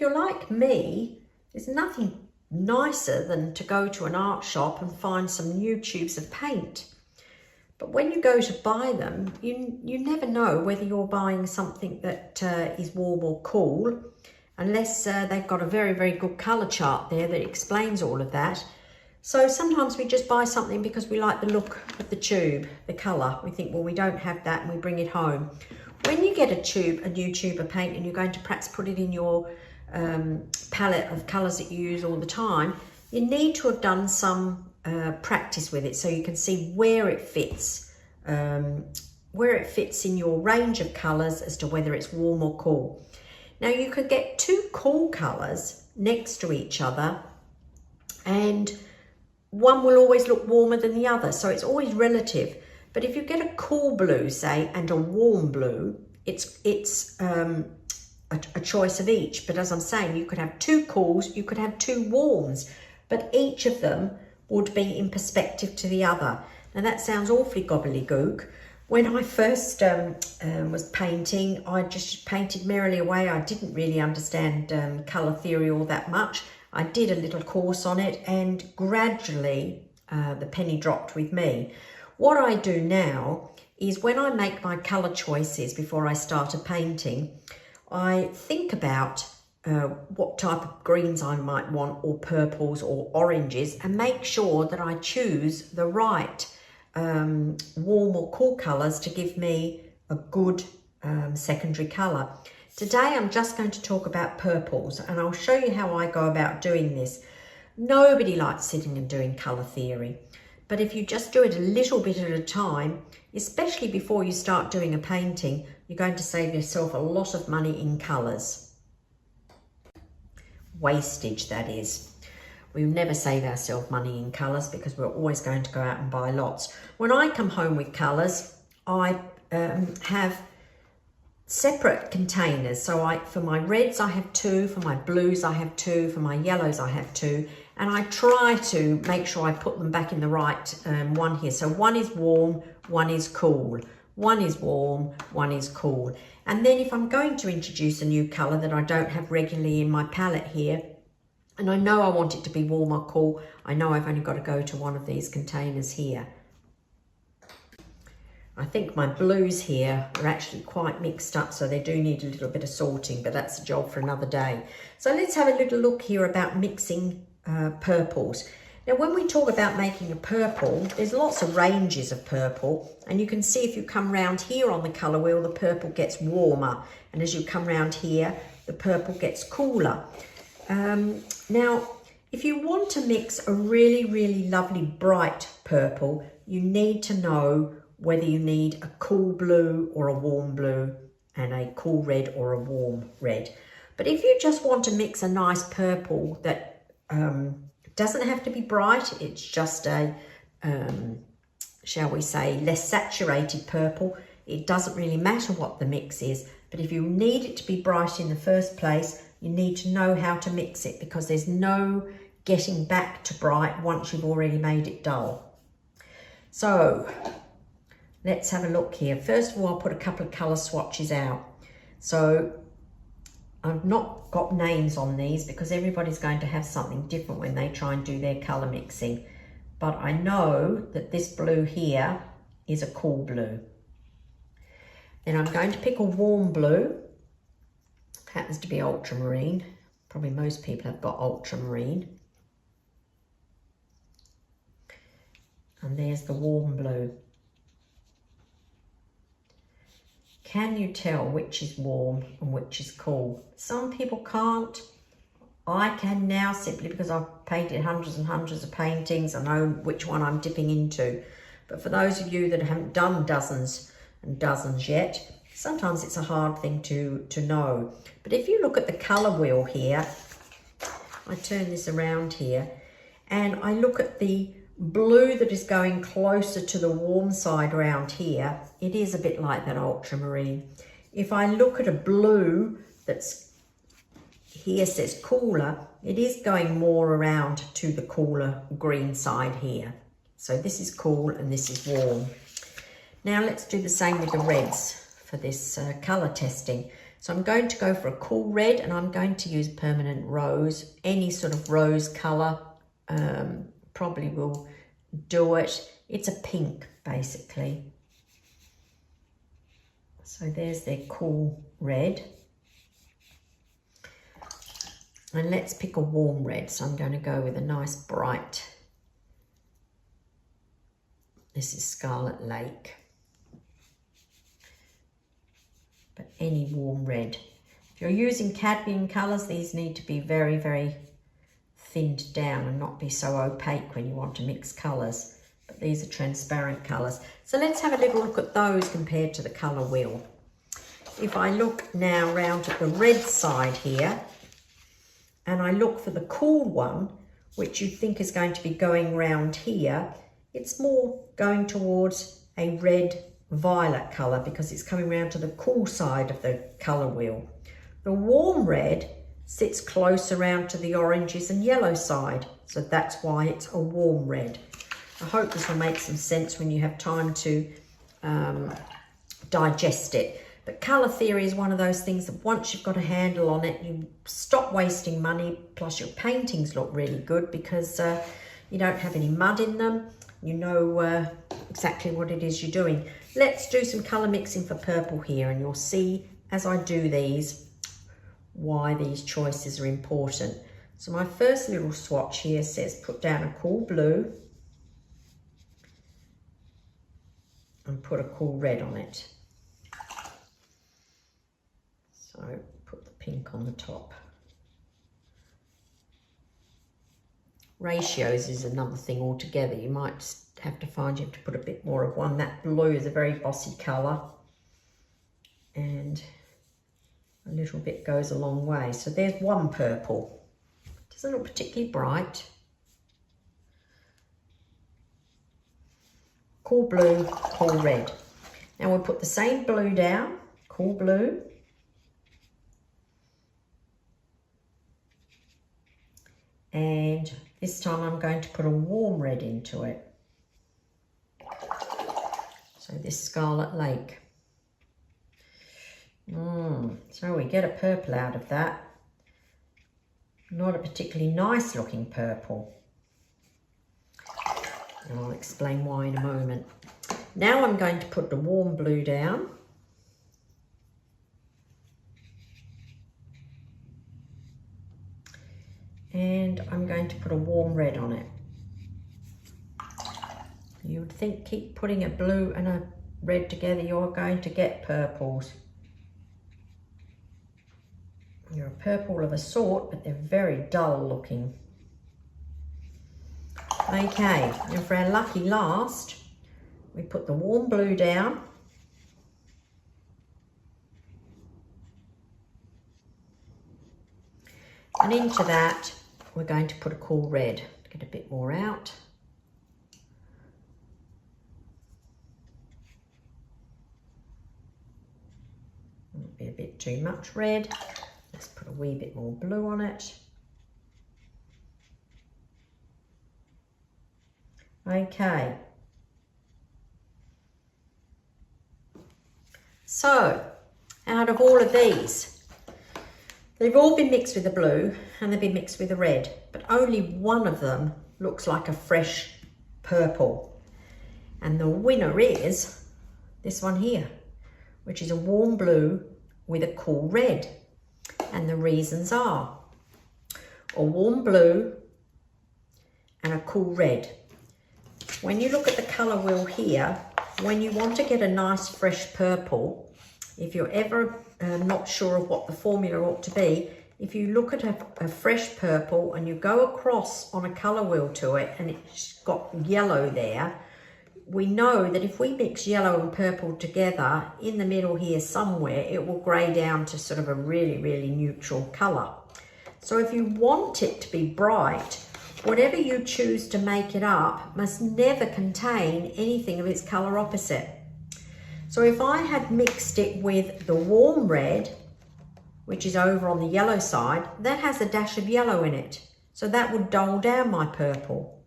you're like me, there's nothing nicer than to go to an art shop and find some new tubes of paint. But when you go to buy them, you never know whether you're buying something that is warm or cool, unless they've got a very, very good colour chart there that explains all of that. So sometimes we just buy something because we like the look of the tube, the colour. We think, well, we don't have that, and we bring it home. When you get a new tube of paint, and you're going to perhaps put it in your palette of colours that you use all the time, you need to have done some practice with it so you can see where it fits in your range of colours as to whether it's warm or cool. Now you could get two cool colours next to each other and one will always look warmer than the other, so it's always relative. But if you get a cool blue, say, and a warm blue, it's a choice of each. But as I'm saying, you could have two cools, you could have two warms, but each of them would be in perspective to the other. Now that sounds awfully gobbledygook. When I first was painting, I just painted merrily away. I didn't really understand colour theory all that much. I did a little course on it, and gradually the penny dropped with me. What I do now is when I make my colour choices before I start a painting, I think about what type of greens I might want, or purples or oranges, and make sure that I choose the right warm or cool colours to give me a good secondary colour. Today I'm just going to talk about purples, and I'll show you how I go about doing this. Nobody likes sitting and doing colour theory, but if you just do it a little bit at a time, especially before you start doing a painting, you're going to save yourself a lot of money in colours. Wastage, that is. We never save ourselves money in colours because we're always going to go out and buy lots. When I come home with colours, I have separate containers. So for my reds I have two, for my blues I have two, for my yellows I have two, and I try to make sure I put them back in the right one here. So one is warm, one is cool. One is warm, one is cool. And then if I'm going to introduce a new colour that I don't have regularly in my palette here, and I know I want it to be warm or cool, I know I've only got to go to one of these containers here. I think my blues here are actually quite mixed up, so they do need a little bit of sorting, but that's a job for another day. So let's have a little look here about mixing purples. Now, when we talk about making a purple, there's lots of ranges of purple, and you can see if you come round here on the colour wheel, the purple gets warmer, and as you come round here, the purple gets cooler. Now, if you want to mix a really, really lovely bright purple, you need to know whether you need a cool blue or a warm blue, and a cool red or a warm red. But if you just want to mix a nice purple that doesn't have to be bright, it's just a, shall we say, less saturated purple, it doesn't really matter what the mix is. But if you need it to be bright in the first place, you need to know how to mix it, because there's no getting back to bright once you've already made it dull. So let's have a look here. First of all, I'll put a couple of colour swatches out. So I've not got names on these because everybody's going to have something different when they try and do their colour mixing. But I know that this blue here is a cool blue. Then I'm going to pick a warm blue. Happens to be ultramarine. Probably most people have got ultramarine. And there's the warm blue. Can you tell which is warm and which is cool? Some people can't. I can now, simply because I've painted hundreds and hundreds of paintings. I know which one I'm dipping into. But for those of you that haven't done dozens and dozens yet, sometimes it's a hard thing to know. But if you look at the colour wheel here, I turn this around here, and I look at the blue that is going closer to the warm side around here, it is a bit like that ultramarine. If I look at a blue that's here says cooler, it is going more around to the cooler green side here. So this is cool and this is warm. Now let's do the same with the reds for this colour testing. So I'm going to go for a cool red, and I'm going to use permanent rose. Any sort of rose colour probably will do it. It's a pink basically. So there's their cool red. And let's pick a warm red. So I'm going to go with a nice bright, this is Scarlet Lake. But any warm red. If you're using cadmium colours, these need to be very, very thinned down and not be so opaque when you want to mix colours. But these are transparent colours. So let's have a little look at those compared to the colour wheel. If I look now round at the red side here, and I look for the cool one, which you think is going to be going round here, it's more going towards a red violet colour because it's coming round to the cool side of the colour wheel. The warm red sits close around to the oranges and yellow side, so that's why it's a warm red. I hope this will make some sense when you have time to digest it. But colour theory is one of those things that once you've got a handle on it, you stop wasting money, plus your paintings look really good because you don't have any mud in them. You know exactly what it is you're doing. Let's do some colour mixing for purple here, and you'll see as I do these why these choices are important. So my first little swatch here says put down a cool blue and put a cool red on it. So put the pink on the top. Ratios is another thing altogether. You might have to find you have to put a bit more of one. That blue is a very bossy colour, and a little bit goes a long way. So there's one purple. Doesn't look particularly bright. Cool blue, cool red. Now we'll put the same blue down, cool blue. And this time I'm going to put a warm red into it. So this Scarlet Lake. So we get a purple out of that. Not a particularly nice looking purple. And I'll explain why in a moment. Now I'm going to put the warm blue down. And I'm going to put a warm red on it. You would think keep putting a blue and a red together, you're going to get purples. You're a purple of a sort, but they're very dull looking. Okay, and for our lucky last, we put the warm blue down. And into that, we're going to put a cool red. Get a bit more out. Might be a bit too much red. Let's put a wee bit more blue on it. Okay. So, out of all of these, they've all been mixed with the blue and they've been mixed with the red, but only one of them looks like a fresh purple. And the winner is this one here, which is a warm blue with a cool red. And the reasons are a warm blue and a cool red. When you look at the colour wheel here, when you want to get a nice fresh purple, if you're ever not sure of what the formula ought to be, if you look at a fresh purple and you go across on a colour wheel to it and it's got yellow there, we know that if we mix yellow and purple together in the middle here somewhere, it will grey down to sort of a really, really neutral colour. So if you want it to be bright, whatever you choose to make it up must never contain anything of its colour opposite. So if I had mixed it with the warm red, which is over on the yellow side, that has a dash of yellow in it. So that would dull down my purple.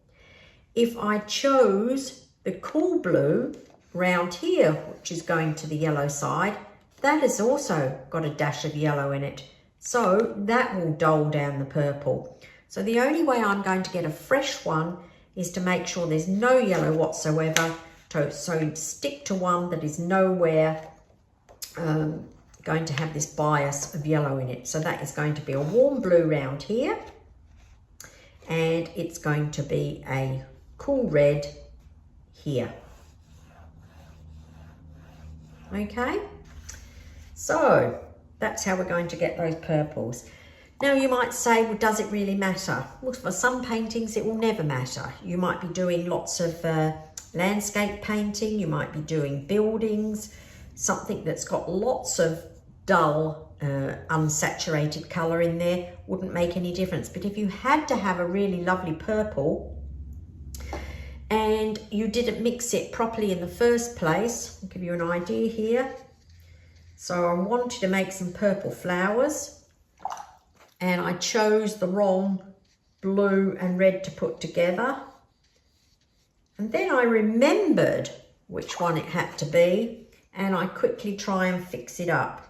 If I chose the cool blue round here, which is going to the yellow side, that has also got a dash of yellow in it. So that will dull down the purple. So the only way I'm going to get a fresh one is to make sure there's no yellow whatsoever. So stick to one that is nowhere going to have this bias of yellow in it. So that is going to be a warm blue round here. And it's going to be a cool red here. Okay, so that's how we're going to get those purples. Now you might say, well, does it really matter? Well, for some paintings, it will never matter. You might be doing lots of landscape painting, you might be doing buildings, something that's got lots of dull, unsaturated colour in there, wouldn't make any difference. But if you had to have a really lovely purple, and you didn't mix it properly in the first place, I'll give you an idea here. So I wanted to make some purple flowers, and I chose the wrong blue and red to put together. And then I remembered which one it had to be, and I quickly try and fix it up.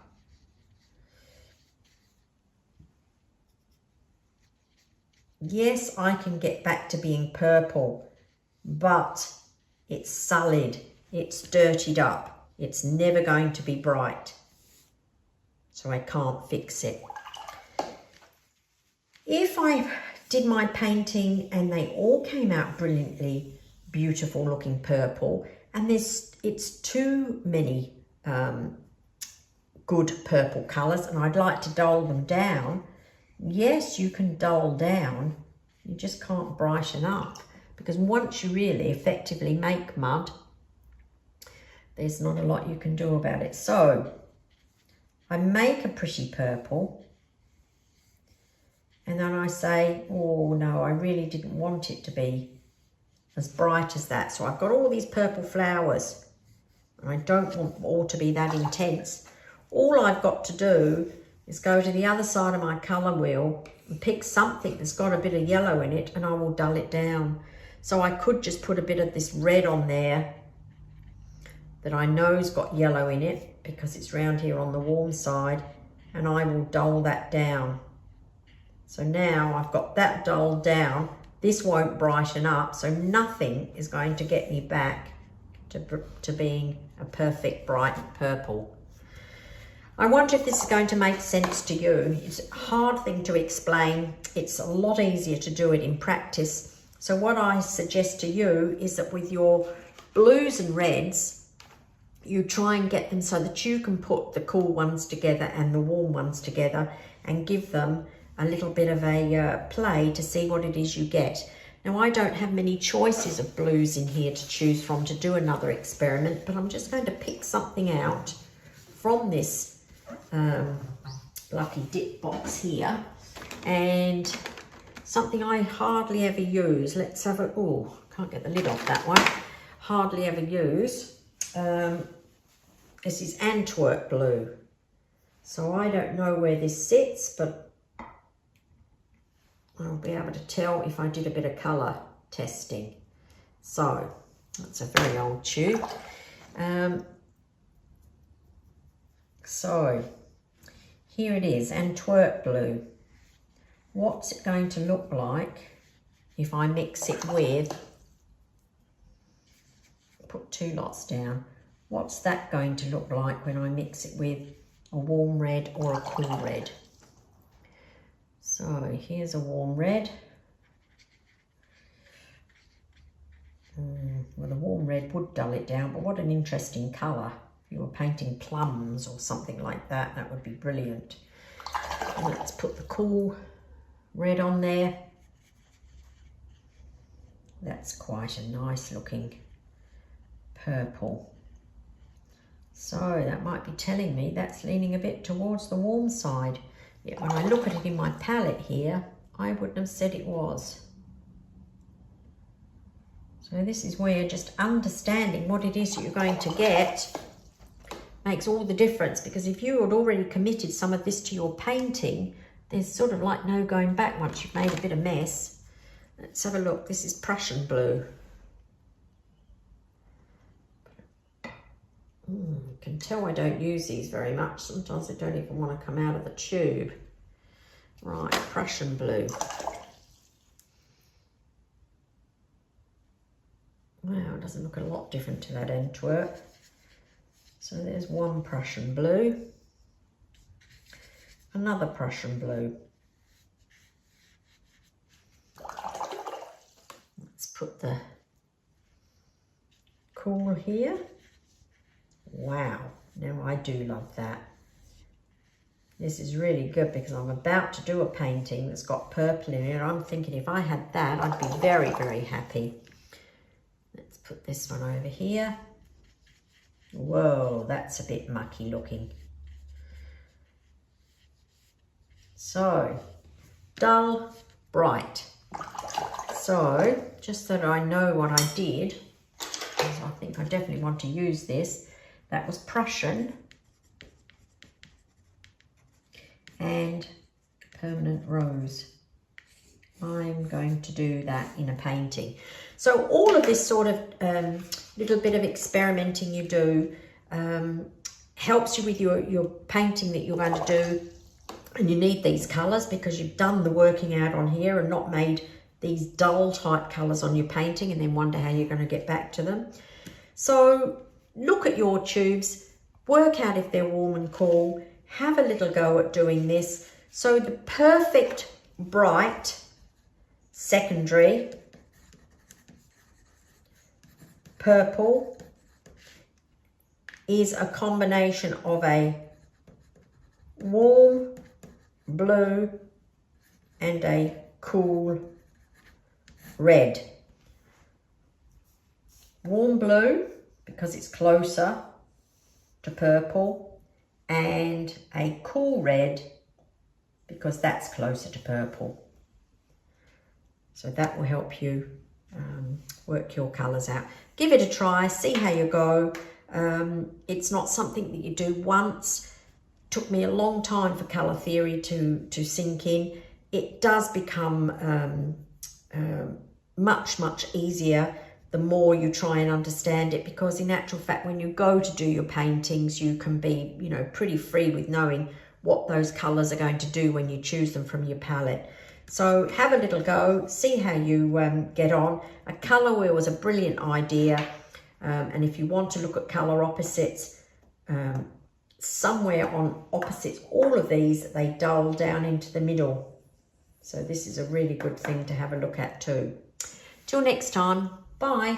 Yes, I can get back to being purple, but it's sullied, it's dirtied up, it's never going to be bright, so I can't fix it. If I did my painting and they all came out brilliantly beautiful looking purple, and it's too many good purple colours and I'd like to dull them down, yes, you can dull down, you just can't brighten up. Because once you really effectively make mud, there's not a lot you can do about it. So I make a pretty purple, and then I say, oh no, I really didn't want it to be as bright as that. So I've got all these purple flowers, and I don't want all to be that intense. All I've got to do is go to the other side of my colour wheel and pick something that's got a bit of yellow in it, and I will dull it down. So I could just put a bit of this red on there that I know's got yellow in it because it's round here on the warm side, and I will dull that down. So now I've got that dulled down. This won't brighten up, so nothing is going to get me back to being a perfect bright purple. I wonder if this is going to make sense to you. It's a hard thing to explain. It's a lot easier to do it in practice. So what I suggest to you is that with your blues and reds, you try and get them so that you can put the cool ones together and the warm ones together and give them a little bit of a play to see what it is you get. Now, I don't have many choices of blues in here to choose from to do another experiment, but I'm just going to pick something out from this lucky dip box here, and something I hardly ever use. Let's have a, oh, can't get the lid off that one. Hardly ever use. This is Antwerp blue. So I don't know where this sits, but I'll be able to tell if I did a bit of colour testing. So that's a very old tube. So here it is, Antwerp blue. What's it going to look like if I mix it with, put two lots down, what's that going to look like when I mix it with a warm red or a cool red? So here's a warm red. Well, the warm red would dull it down, but what an interesting colour. If you were painting plums or something like that, that would be brilliant. And let's put the cool red on there. That's quite a nice looking purple. So that might be telling me that's leaning a bit towards the warm side. Yet when I look at it in my palette here, I wouldn't have said it was. So this is where just understanding what it is that you're going to get makes all the difference, because if you had already committed some of this to your painting, there's sort of like no going back once you've made a bit of mess. Let's have a look. This is Prussian blue. You can tell I don't use these very much. Sometimes they don't even want to come out of the tube. Right, Prussian blue. Wow, it doesn't look a lot different to that Antwerp. So there's one Prussian blue. Another Prussian blue. Let's put the cool here. Wow, now I do love that. This is really good because I'm about to do a painting that's got purple in it. I'm thinking if I had that, I'd be very, very happy. Let's put this one over here. Whoa, that's a bit mucky looking. So, dull, bright. So, just so that I know what I did, because I think I definitely want to use this, that was Prussian and permanent rose. I'm going to do that in a painting. So all of this sort of little bit of experimenting you do helps you with your painting that you're going to do. And you need these colours because you've done the working out on here and not made these dull type colours on your painting and then wonder how you're going to get back to them. So look at your tubes, work out if they're warm and cool, have a little go at doing this. So the perfect bright secondary purple is a combination of a warm blue and a cool red. Warm blue because it's closer to purple, and a cool red because that's closer to purple. So that will help you work your colours out. Give it a try, see how you go. It's not something that you do once. Took me a long time for colour theory to sink in. It does become much, much easier the more you try and understand it, because in actual fact, when you go to do your paintings, you can be, you know, pretty free with knowing what those colours are going to do when you choose them from your palette. So have a little go, see how you get on. A colour wheel was a brilliant idea. And if you want to look at colour opposites, somewhere on opposites, all of these, they dull down into the middle. So this is a really good thing to have a look at too. Till next time, bye.